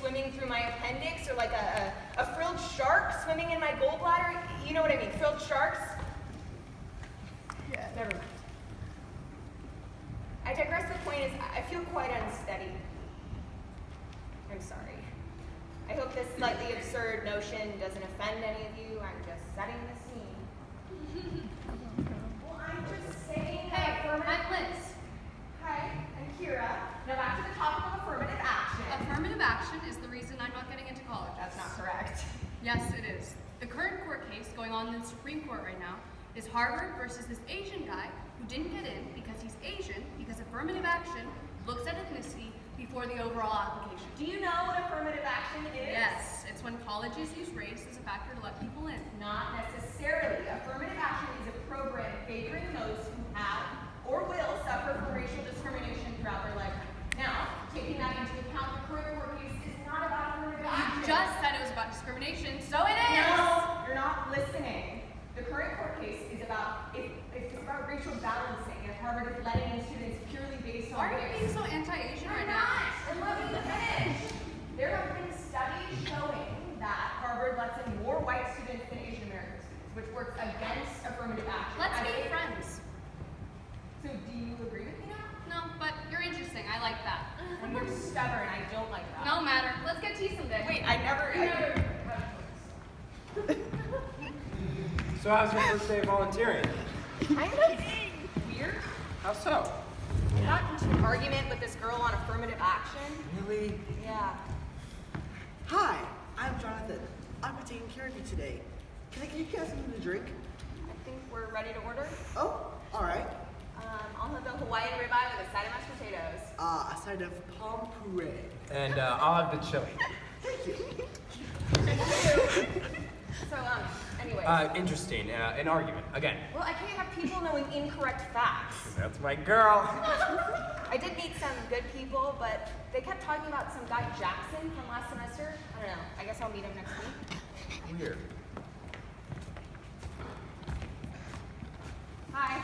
swimming through my appendix, or like a frilled shark swimming in my gallbladder. You know what I mean, frilled sharks? Yeah. Never mind. I digress. The point is, I feel quite unsteady. I'm sorry. I hope this slightly absurd notion doesn't offend any of you. I'm just setting the scene. Well, I'm just saying. Hey, I'm Liz. Hi, I'm Kira. Now back to the topic of affirmative action. Affirmative action is the reason I'm not getting into college. That's not correct. Yes, it is. The current court case going on in the Supreme Court right now is Harvard versus this Asian guy who didn't get in because he's Asian, because affirmative action looks at ethnicity before the overall application. Do you know what affirmative action is? Yes, it's when colleges use race as a factor to let people in. Not necessarily. Affirmative action is a program favoring those who have or will suffer from racial discrimination throughout their lifetime. Now, taking that into account, the current court case is not about affirmative action. You just said it was about discrimination, so it is! No, you're not listening. The current court case is about it's about racial balancing, and Harvard is letting in students purely based on Why are you race. being so anti-Asian right I'm now? not. And let me finish. There have been studies showing that Harvard lets in more white students than Asian American students, which works against affirmative action. Let's be friends. So do you agree with me now? No, but you're interesting. I like that. When you're stubborn, I don't like that. No matter. Let's get tea someday. Wait, I never. So how's your first day of volunteering? Kind of weird. How so? I got into an argument with this girl on affirmative action. Really? Yeah. Hi, I'm Jonathan. I'm taking care of you today. Can I get you guys something to drink? I think we're ready to order. Oh, all right. I'll have the Hawaiian ribeye with a side of mashed potatoes. A side of palm puree. And I'll have the chili. Thank you. So, anyway. Interesting. An argument. Again. Well, I can't have people knowing incorrect facts. That's my girl. I did meet some good people, but they kept talking about some guy Jackson from last semester. I don't know. I guess I'll meet him next week. Weird. Hi,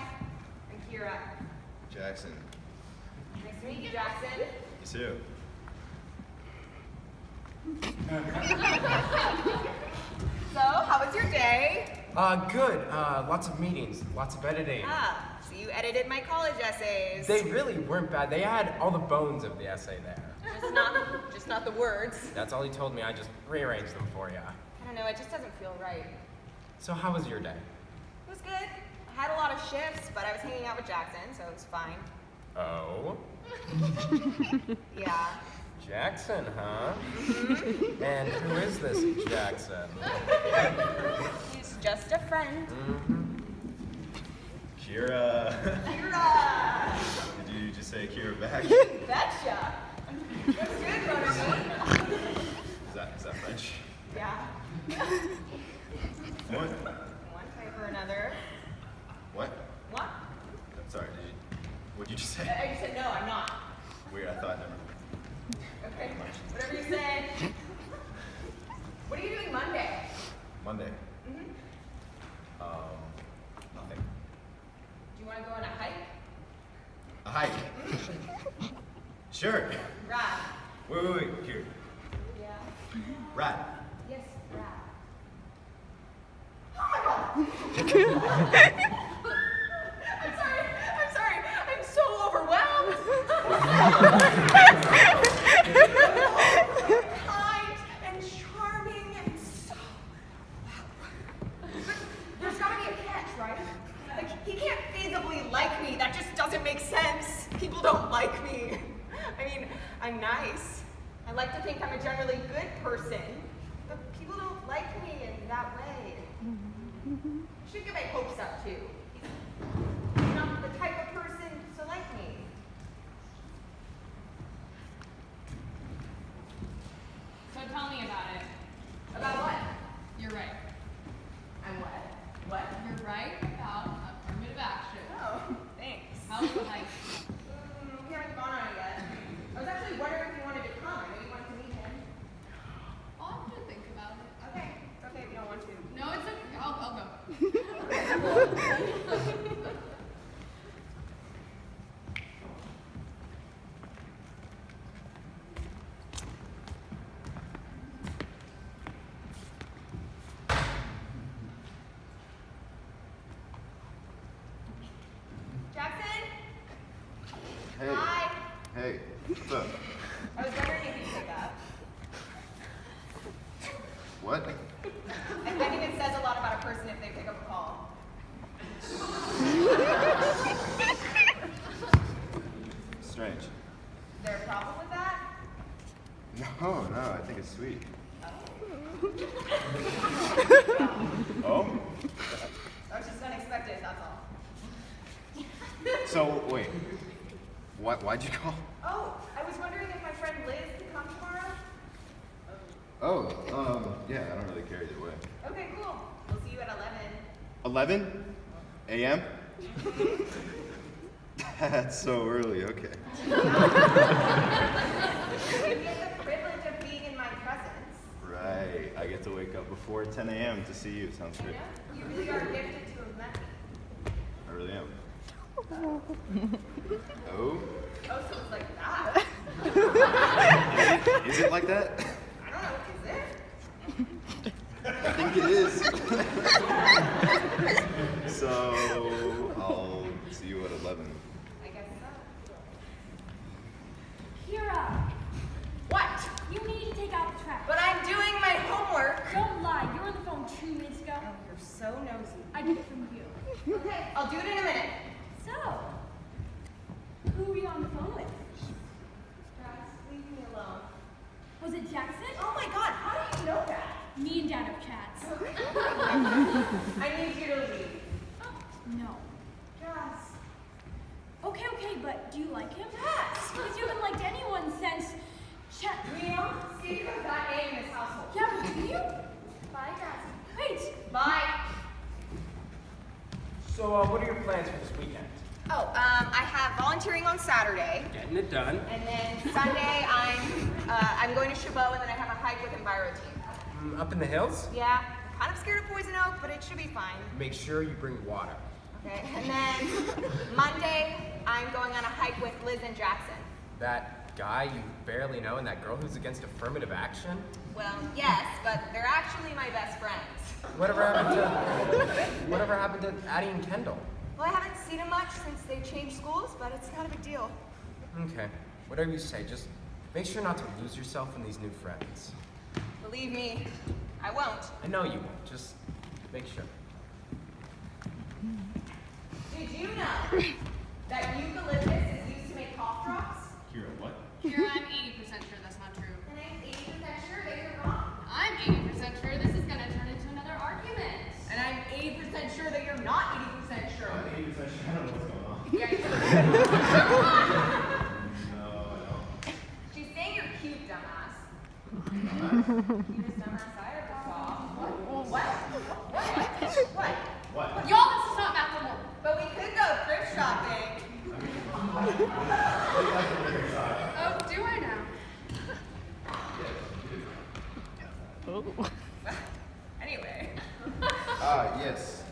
I'm Kira. Jackson. Nice to meet you, Jackson. You too. So, how was your day? Good. Lots of meetings. Lots of editing. Ah, so you edited my college essays. They really weren't bad. They had all the bones of the essay there. Just not the words. That's all he told me. I just rearranged them for you. I don't know, it just doesn't feel right. So how was your day? It was good. I had a lot of shifts, but I was hanging out with Jackson, so it was fine. Oh? Yeah. Jackson, huh? And who is this Jackson? He's just a friend. Kira. Kira! Did you just say Kira back? Betcha! That's good, Motorboat. Is that French? Yeah. What? One type or another. What? What? I'm sorry, what'd you just say? I just said no, I'm not. Weird, I thought never. Okay, whatever you say. What are you doing Monday? Monday. Mm-hmm. Nothing. Do you want to go on a hike? A hike? Sure. Rad. Wait, here. Yeah. Rad. Yes, rad. Oh my god! I'm sorry, I'm so overwhelmed! Kind and charming and so... But there's gotta be a catch, right? Like, he can't feasibly like me, that just doesn't make sense. People don't like me. I mean, I'm nice. I like to think I'm a generally good person, but people don't like me in that way. I should get my hopes up too. He's not the type of person to like me. So tell me about it. About what? You're right. I'm what? What? You're right about affirmative action. Oh, thanks. How's the hike? We haven't gone on it yet. I was actually wondering if you wanted to come. I know you wanted to meet him. I'll have to think about it. Okay, it's okay if you don't want to. No, it's okay. I'll go. What? I think it says a lot about a person if they pick up a call. Strange. Is there a problem with that? No, I think it's sweet. Oh? That was just unexpected, that's all. So, wait. Why'd you call? Oh, I was wondering if my friend Liz could come tomorrow? Yeah, I don't really care either way. Okay, cool. We'll see you at 11. 11 a.m.? That's so early, okay. You get the privilege of being in my presence. Right, I get to wake up before 10 a.m. to see you. Sounds You great. know? You really are gifted to have met me. I really am. Oh? Oh, so it's like that. Is it like that? I don't know, is it? I think it is. So, I'll see you at 11. I guess so. Kira, What? you need to take out the trash. But I'm doing my homework. Don't lie, you were on the phone 2 minutes ago. Oh, you're so nosy. I get it from you. Okay, I'll do it in a minute. So, who were you on the phone with? Guys, leave me alone. Was it Jackson? Oh my god, how do you know that? Me and Dad have chats. I need you to leave. No. Jess. Okay, but do you like him? Yes. Because you haven't liked anyone since Liam, speak of that name in this household. Yeah, but do you? Bye, Jess. Wait. Bye. So, what are your plans for this weekend? Oh, I have volunteering on Saturday, Getting it done. and then Sunday I'm going to Chabot, and then I have a hike with Enviro team. Up in the hills? Yeah, kind of scared of poison oak, but it should be fine. Make sure you bring water. Okay, and then Monday I'm going on a hike with Liz and Jackson. That guy you barely know and that girl who's against affirmative action? Well, yes, but they're actually my best friends. Whatever happened to Addie and Kendall? Well, I haven't seen them much since they changed schools, but it's not a big deal. Okay, whatever you say, just make sure not to lose yourself in these new friends. Believe me, I won't. I know you won't, just make sure. Did you know that eucalyptus is used to make cough drops? Kira, what? Here, I'm 80% sure that's not true. And I'm 80% sure that you're wrong. I'm 80% sure this is gonna turn into another argument. And I'm 80% sure that you're not 80% sure. I'm 80% sure I don't know what's going on. Yeah, you're No, I don't. She's saying you're cute, dumbass. Cutest dumbass I ever saw. What? What? Y'all, this is not Macklemore. But we could go thrift shopping. Oh, do I now? Anyway, Yes.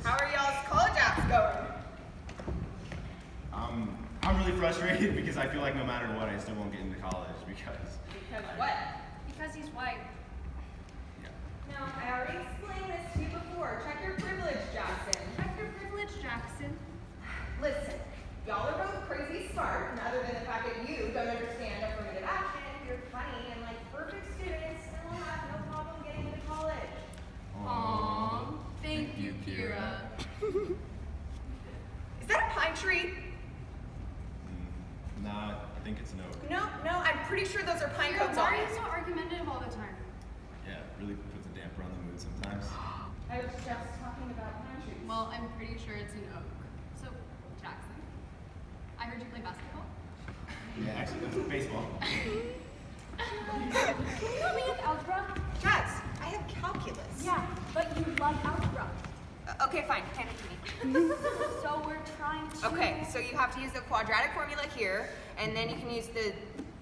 how are y'all's college apps going? I'm really frustrated because I feel like no matter what, I still won't get into college because. Because what? Because he's white. No, I already explained this to you before. Check your privilege, Jackson. Check your privilege, Jackson. Listen, y'all are both crazy smart, and other than the fact that you don't understand affirmative action, you're funny and like perfect students, and will have no problem getting into college. Aww. Thank you, Kira. Is that a pine tree? Nah, I think it's an oak. No, I'm pretty sure those are pine Kira, cones why on are you it. so argumentative all the time? Yeah, it really puts a damper on the mood sometimes. I was just talking about pine trees. Well, I'm pretty sure it's an oak. So, Jackson, I heard you play basketball. Yeah, actually, that's baseball. Can you help me with algebra? Jess, I have calculus. Yeah, but you like algebra. Okay, fine, hand it to me. So we're trying to... Okay, so you have to use the quadratic formula here, and then you can use the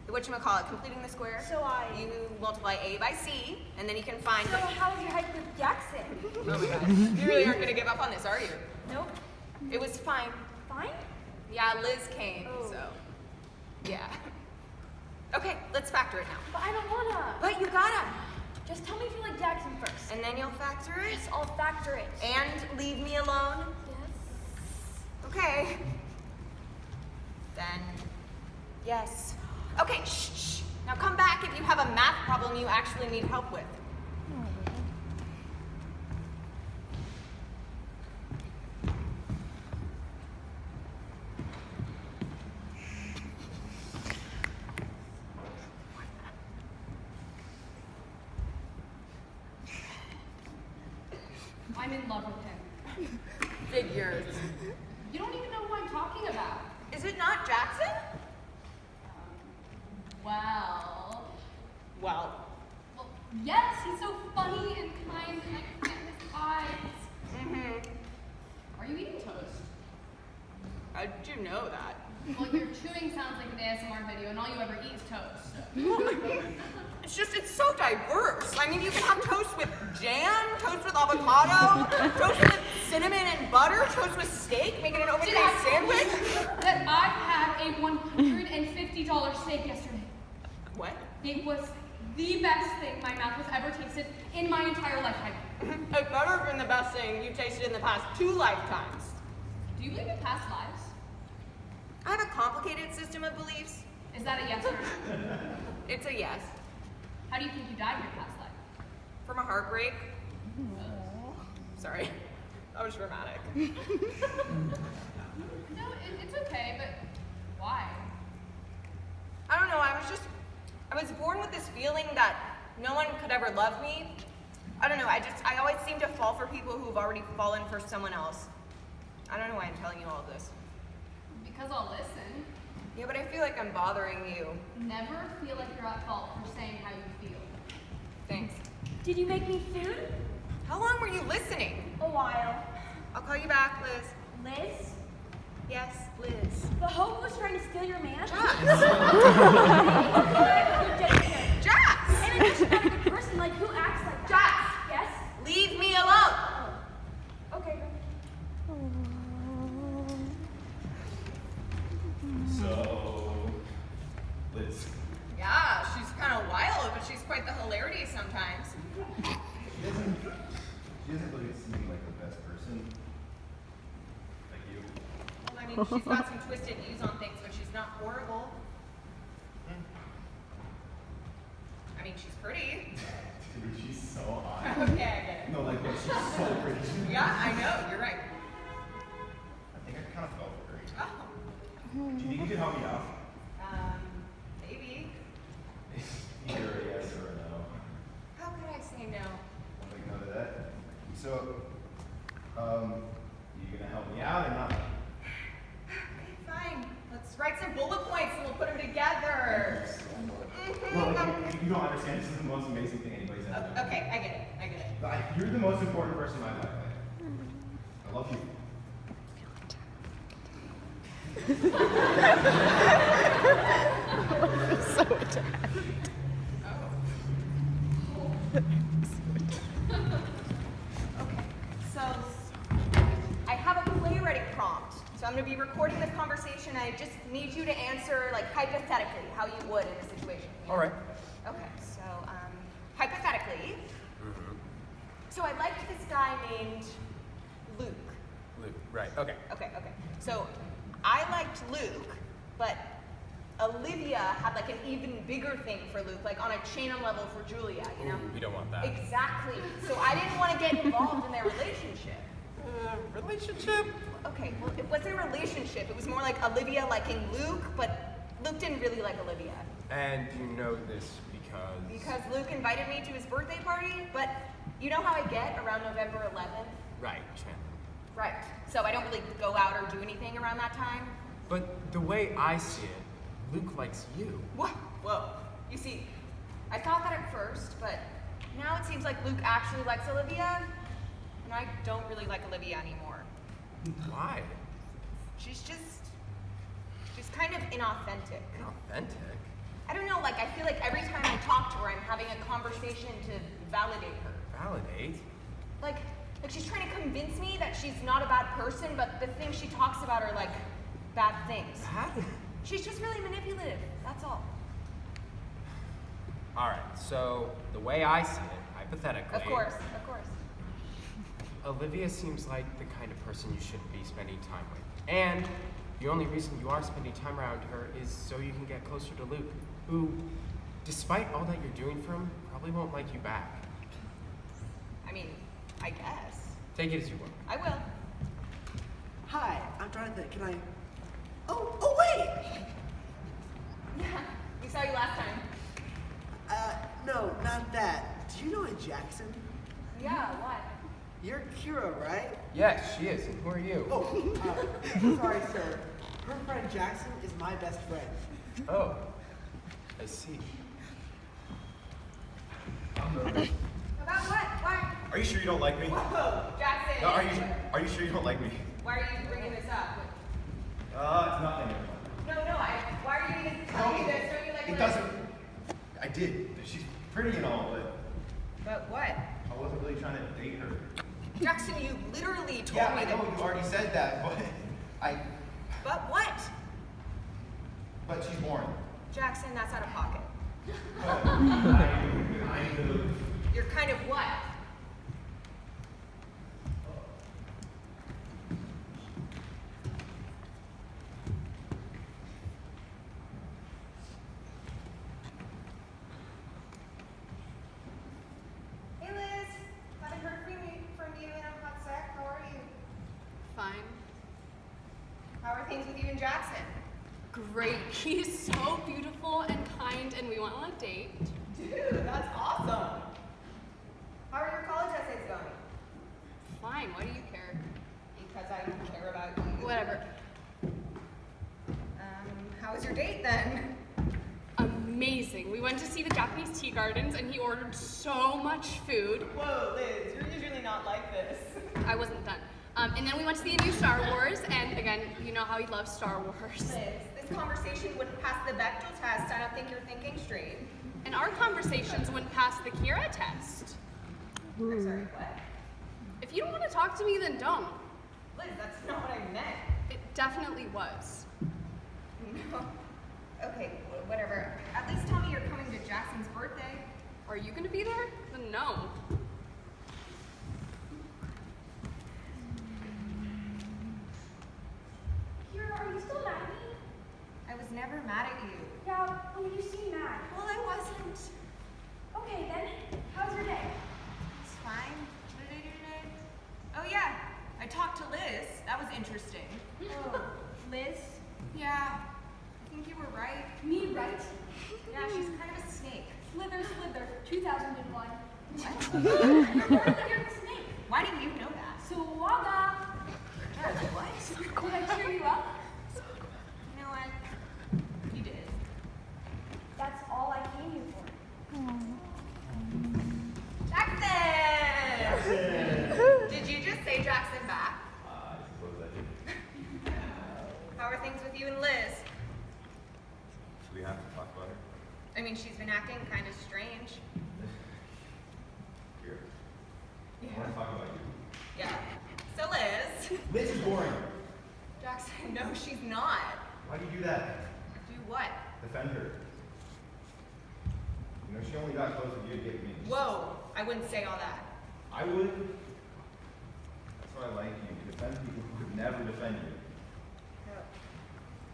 whatchamacallit, completing the square. So You multiply A by C, and then you can find... So how was your hike with Jackson? Oh my god. You really aren't gonna give up on this, are you? Nope. It was fine. Fine? Yeah, Liz came, Oh. so... Yeah. Okay, let's factor it now. But I don't wanna. But you gotta! Just tell me if you like Jackson first. And then you'll factor it. Yes, I'll factor it. And leave me alone. Yes. Okay. Then, yes. Okay, shh. Now come back if you have a math problem you actually need help with. I'm in love with him. Figures. You don't even know who I'm talking about. Is it not Jackson? Well, Well, well, yes, he's so funny and kind, and I can't his eyes. Are you eating toast? how'd you know that? Well, your chewing sounds like an ASMR video, and all you ever eat is toast. It's so diverse. I mean, you can have toast with jam, toast with avocado, toast with cinnamon and butter, toast with steak, make it an open Did faced I tell you sandwich. that I had a $150 steak yesterday? What? It was the best thing my mouth has ever tasted in my entire lifetime. It better have been the best thing you tasted in the past 2 lifetimes. Do you believe in past lives? I have a complicated system of beliefs. Is that a yes or no? It's a yes. How do you think you died in your past life? From a heartbreak. Sorry, that was dramatic. No, it's okay, but why? I don't know, I was born with this feeling that no one could ever love me. I don't know, I always seem to fall for people who've already fallen for someone else. I don't know why I'm telling you all of this. Because I'll listen. Yeah, but I feel like I'm bothering you. Never feel like you're at fault for saying how you feel. Thanks. Did you make me food? How long were you listening? A while. I'll call you back, Liz. Liz? Yes, Liz. The Hope was trying to steal your man? Jax! Jax! Jax! And I know she's not a good person, like who acts like Jax! Yes? Leave me alone! Okay. So, Liz. Yeah, she's kind of wild, but she's quite the hilarity sometimes. She doesn't really seem like the best person. Like you. Well, I mean, she's got some twisted views on things, but she's not horrible. I mean, she's pretty. Dude, she's so hot. Okay, I get it. No, like, she's so pretty. Yeah, I know, you're right. I think I kind of fell for her. Oh, Do you think you could help me out? maybe. Either a yes or a no. How could I say no? I'll make note of that. So, you gonna help me out or not? Okay, fine. Let's write some bullet points and we'll put them together. Well, you don't understand. This is the most amazing thing anybody's ever done. Okay, I get it. I get it. Like, you're the most important person in my life. I love you. Okay, so I have a playwriting prompt. So I'm going to be recording this conversation. I just need you to answer, like, hypothetically, how you would in a situation. All right. Okay, so hypothetically, so I liked this guy named Luke. Luke. Right. Okay. Okay. So I liked Luke, but Olivia had like an even bigger thing for Luke, like on a chain level for Julia, you know? Ooh, we don't want that. Exactly. So I didn't want to get involved in their relationship. Relationship? Okay, well, it wasn't a relationship. It was more like Olivia liking Luke, but Luke didn't really like Olivia. And you know this because. Because Luke invited me to his birthday party, but you know how I get around November 11th? Right, Chandler. Right. So I don't really go out or do anything around that time. But the way I see it, Luke likes you. Whoa. You see, I thought that at first, but now it seems like Luke actually likes Olivia, and I don't really like Olivia anymore. Why? She's kind of inauthentic. Inauthentic? I don't know, like I feel like every time I talk to her, I'm having a conversation to validate her. Validate? Like she's trying to convince me that she's not a bad person, but the things she talks about are like bad things. Bad? She's just really manipulative, that's all. Alright, so the way I see it, hypothetically. Of course. Olivia seems like the kind of person you shouldn't be spending time with. And the only reason you are spending time around her is so you can get closer to Luke, who, despite all that you're doing for him, probably won't like you back. I mean, I guess. Take it as you will. I will. Hi, I'm Jonathan. Can I? Oh wait! Yeah, we saw you last time. No, not that. Do you know a Jackson? Yeah, why? You're Kira, right? Yes, she is. And who are you? Oh, sorry, sir. Her friend Jackson is my best friend. Oh, I see. About what? Why? Are you sure you don't like me? Whoa, Jackson. No, are you sure you don't like me? Why are you bringing this up? It's nothing. No, why are you even telling me this? Don't you like It Liz? doesn't. I did. She's pretty and all, but But what? I wasn't really trying to date her. Jackson, you literally told Yeah, me I that. know you already said that, but But what? but she's boring. Jackson, that's out of pocket. Kind of. You're kind of what? Hey Liz, haven't heard from you in a hot sec. How are you? Fine. How are things with you and Jackson? Great. He's so beautiful and kind, and we went on a date. Dude, that's awesome. How are your college essays going? Fine. Why do you care? Because I don't care about you. Whatever. How was your date then? Amazing. We went to see the Japanese tea gardens, and he ordered so much food. Whoa, Liz, you're usually not like this. I wasn't done. And then we went to the new Star Wars, and again, you know how he loves Star Wars. Liz, this conversation wouldn't pass the Bechdel test. I don't think you're thinking straight. And our conversations wouldn't pass the Kira test. I'm sorry, what? If you don't want to talk to me, then don't. Liz, that's not what I meant. It definitely was. No. Okay, whatever. At least tell me you're coming to Jackson's birthday. Are you going to be there? Then no. Kira, are you still mad at me? I was never mad at you. Yeah, well, you seem mad. Well, I wasn't. Okay, then, how's your day? It's fine. What did I do today? Oh, yeah. I talked to Liz. That was interesting. Oh, Liz? Yeah. I think you were right. Me, right? Yeah, she's kind of a snake. Slither, 2001. What? You're a snake. Why do you know that? Suwaga. Yeah, what? Did I cheer you up? You know what? You did. That's all I came here for. Jackson! Did you just say Jackson back? I suppose I did. How are things with you and Liz? Do we have to talk about her? I mean, she's been acting kind of strange. Here. I want to talk about you. Yeah. So Liz. Liz is boring. Jackson, no, she's not. Why do you do that? Do what? Defend her. You know, she only got close with you to get me. Whoa, I wouldn't say all that. I would. That's why I like you. You defend people who would never defend you. Oh,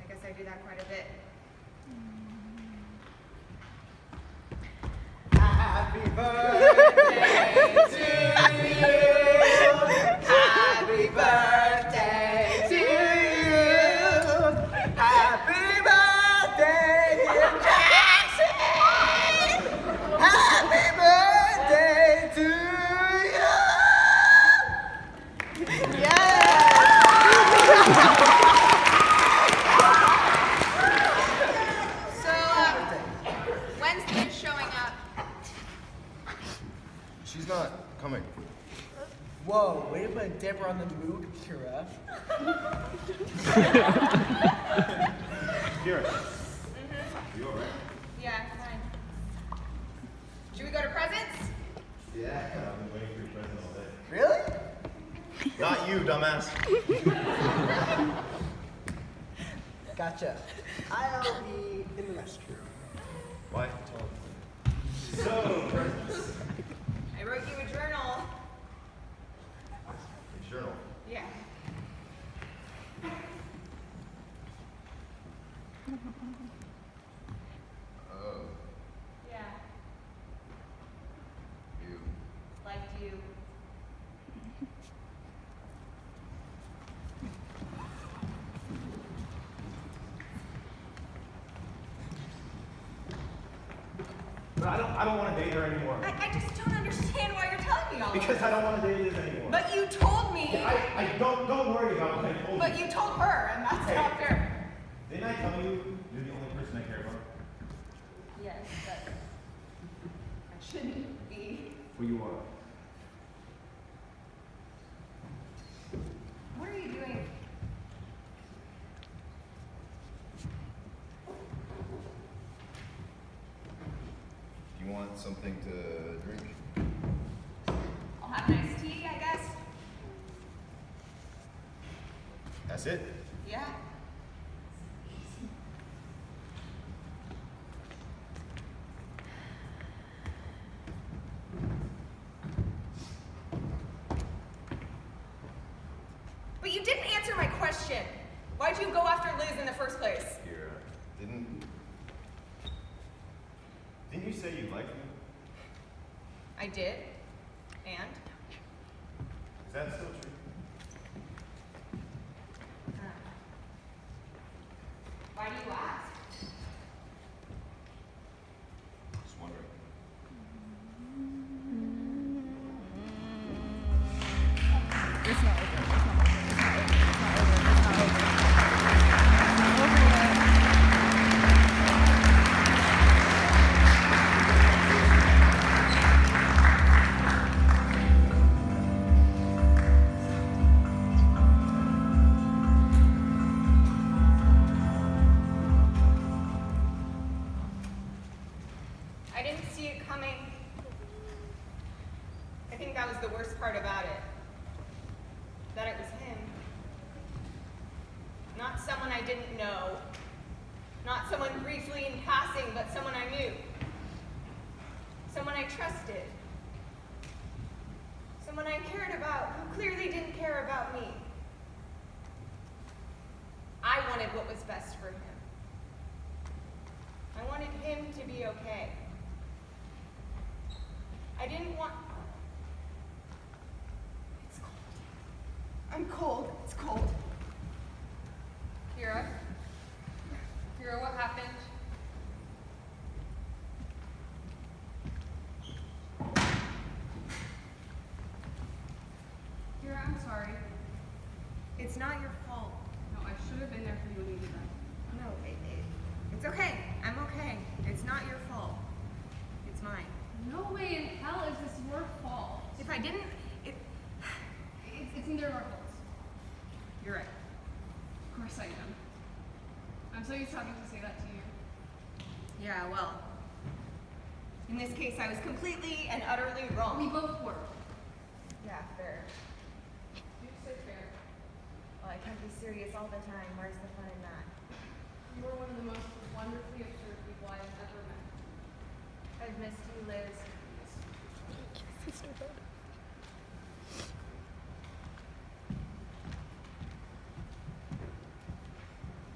I guess I do that quite a bit. Happy birthday to you. Happy birthday to you. Happy birthday, dear Jackson. Happy birthday to you. Yeah. So, when's Liz showing up? She's not coming. Whoa, way to put a damper on the mood, Kira. Kira. You alright? Yeah, fine. Should we go to presents? Yeah, I've been waiting for your present all day. Really? Not you, dumbass. Gotcha. I'll be in the restroom. Why? So, presents. I wrote you a journal. A journal. Yeah. Oh, Yeah. you. Liked you. But I don't want to date her anymore. I just don't understand why you're telling tell me all Because of I this? don't want to date Liz anymore. But you told me. I don't worry about what I told But you. you told her, and that's Hey. not fair. Didn't I tell you you're the only person I care about? Yes, but I shouldn't be. Well, you are. What are you doing? Do you want something to drink? I'll have an iced tea, I guess. That's it? Yeah. But you didn't answer my question. Why'd you go after Liz in the first place? Here, didn't you say you liked me? I did. And? Is that still true? Why do you ask? Just wondering. It's not over. It's not over. It's not over. It's not over. It's not over. It's not over yet. I didn't see it coming. I think that was the worst part about it. That it was him. Not someone I didn't know. Not someone briefly in passing, but someone I knew. Someone I trusted. Someone I cared about who clearly didn't care about me. I wanted what was best for him. I wanted him to be okay. I didn't want... It's cold. I'm cold. It's cold. Kira? Kira, what happened? Kira, I'm sorry. It's not your fault. No, I should have been there for you when you did that. No, it's okay. I'm okay. It's not your fault. It's mine. No way in hell is this your fault. If I didn't... It's neither of our faults. You're right. Of course I am. I'm so used to having to say that to you. Yeah, well... In this case, I was completely and utterly wrong. We both were. Yeah, fair. You said fair. Well, I can't be serious all the time. Where's the fun in that? You are one of the most wonderfully absurd people I have ever met. I've missed you, Liz.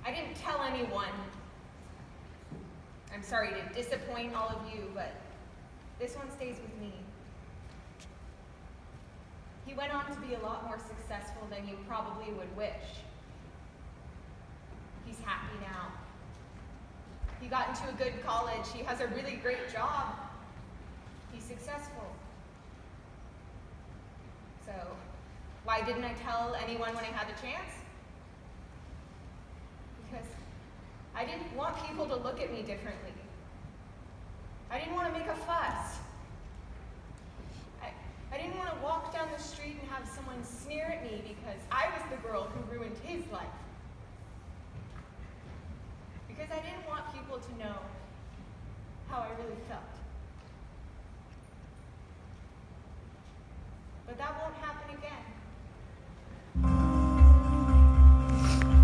I didn't tell anyone. I'm sorry to disappoint all of you, but this one stays with me. He went on to be a lot more successful than you probably would wish. He's happy now. He got into a good college. He has a really great job. He's successful. So, why didn't I tell anyone when I had the chance? Because I didn't want people to look at me differently. I didn't want to make a fuss. I didn't want to walk down the street and have someone sneer at me because I was the girl who ruined his life. Because I didn't want people to know how I really felt. But that won't happen again.